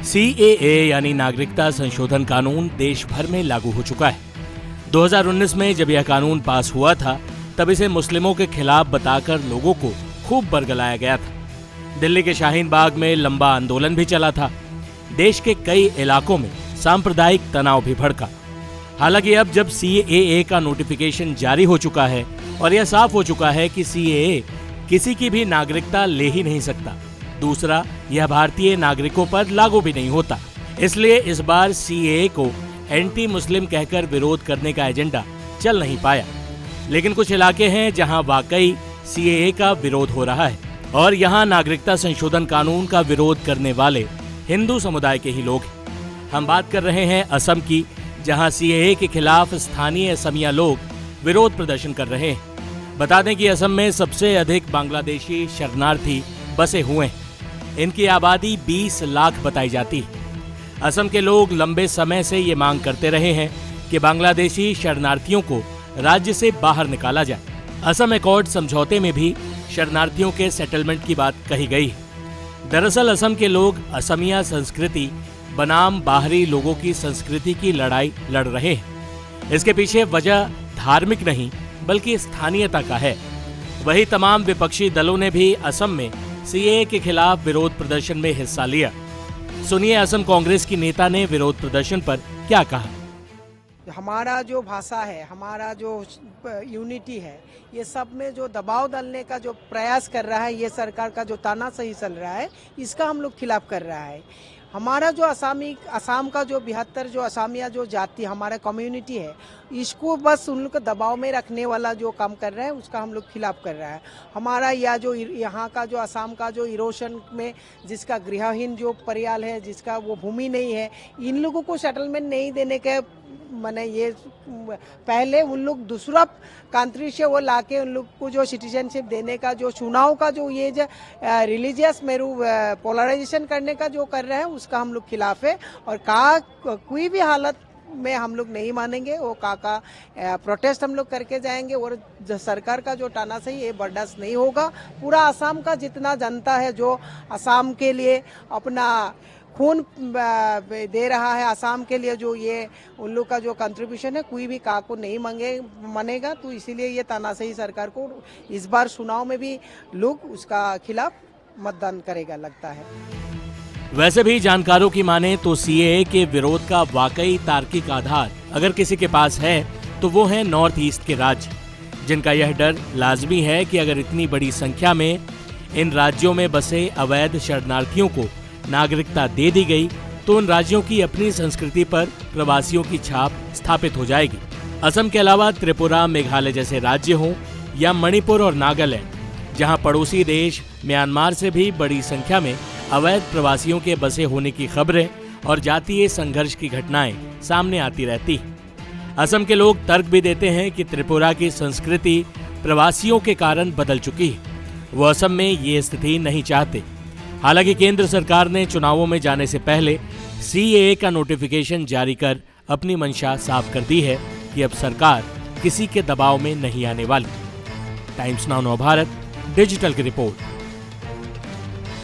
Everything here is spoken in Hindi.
CAA यानी नागरिकता संशोधन कानून देश भर में लागू हो चुका है। 2019 में जब यह कानून पास हुआ था तब इसे मुस्लिमों के खिलाफ बताकर लोगों को खूब बरगलाया गया था। दिल्ली के शाहीन बाग में लंबा आंदोलन भी चला था। देश के कई इलाकों में सांप्रदायिक तनाव भी भड़का। हालांकि अब जब CAA का नोटिफिकेशन जारी हो चुका है और यह साफ हो चुका है कि CAA किसी की भी नागरिकता ले ही नहीं सकता, दूसरा यह भारतीय नागरिकों पर लागू भी नहीं होता, इसलिए इस बार CAA को एंटी मुस्लिम कहकर विरोध करने का एजेंडा चल नहीं पाया। लेकिन कुछ इलाके हैं जहां वाकई CAA का विरोध हो रहा है और यहां नागरिकता संशोधन कानून का विरोध करने वाले हिंदू समुदाय के ही लोग हैं। हम बात कर रहे हैं असम की, जहां CAA के खिलाफ स्थानीय असमिया लोग विरोध प्रदर्शन कर रहे हैं। बता दें कि असम में सबसे अधिक बांग्लादेशी शरणार्थी बसे हुए हैं। इनकी आबादी 20 लाख बताई जाती है। असम के लोग लंबे समय से ये मांग करते रहे हैं कि बांग्लादेशी शरणार्थियों को राज्य से बाहर निकाला जाए। असम एकॉर्ड समझौते में भी शरणार्थियों के सेटलमेंट की बात कही गई है। दरअसल असम के लोग असमिया संस्कृति बनाम बाहरी लोगों की संस्कृति की लड़ाई लड़ रहे हैं। इसके पीछे वजह धार्मिक नहीं बल्कि स्थानीयता का है। वही तमाम विपक्षी दलों ने भी असम में CAA के खिलाफ विरोध प्रदर्शन में हिस्सा लिया। सुनिए असम कांग्रेस की नेता ने विरोध प्रदर्शन पर क्या कहा। हमारा जो भाषा है, हमारा जो यूनिटी है, ये सब में जो दबाव डालने का जो प्रयास कर रहा है, ये सरकार का जो तानाशाही चल रहा है, इसका हम लोग खिलाफ कर रहा है। हमारा जो असम का जो 72 जो असमिया जो जाति हमारा कम्युनिटी है, इसको बस उन लोग को दबाव में रखने वाला जो काम कर रहे हैं उसका हम लोग खिलाफ कर रहा है। हमारा या जो यहाँ का जो असम का जो इरोशन में जिसका गृहहीन जो परियाल है, जिसका वो भूमि नहीं है, इन लोगों को सेटलमेंट नहीं देने के मैंने ये पहले उन लोग दूसरा कंट्री से वो लाके उन लोग को जो सिटीजनशिप देने का जो चुनाव का जो ये जो रिलीजियस मेरू पोलराइजेशन करने का जो कर रहे हैं उसका हम लोग खिलाफ है। और कोई भी हालत में हम लोग नहीं मानेंगे। वो का प्रोटेस्ट हम लोग करके जाएंगे और सरकार का जो तानाशाही ये बर्दाश्त नहीं होगा। पूरा असम का जितना जनता है जो असम के लिए अपना खून दे रहा है, असम के लिए जो ये उन लोग का जो कंट्रीब्यूशन है, कोई भी का को नहीं मानेगा। तो इसीलिए ये तानाशाही सरकार को इस बार चुनाव में भी लोग उसका खिलाफ मतदान करेगा लगता है। वैसे भी जानकारों की माने तो CAA के विरोध का वाकई तार्किक आधार अगर किसी के पास है तो वो है नॉर्थ ईस्ट के राज्य, जिनका यह डर लाजमी है कि अगर इतनी बड़ी संख्या में इन राज्यों में बसे अवैध शरणार्थियों को नागरिकता दे दी गई तो उन राज्यों की अपनी संस्कृति पर प्रवासियों की छाप स्थापित हो जाएगी। असम के अलावा त्रिपुरा, मेघालय जैसे राज्य हों या मणिपुर और नागालैंड, जहां पड़ोसी देश म्यांमार से भी बड़ी संख्या में अवैध प्रवासियों के बसे होने की खबरें और जातीय संघर्ष की घटनाएं सामने आती रहती हैं। असम के लोग तर्क भी देते हैं कि त्रिपुरा की संस्कृति प्रवासियों के कारण बदल चुकी है। वो असम में ये स्थिति नहीं चाहते। हालांकि केंद्र सरकार ने चुनावों में जाने से पहले CAA का नोटिफिकेशन जारी कर अपनी मंशा साफ कर दी है कि अब सरकार किसी के दबाव में नहीं आने वाली। टाइम्स नाउ नव भारत डिजिटल की रिपोर्ट।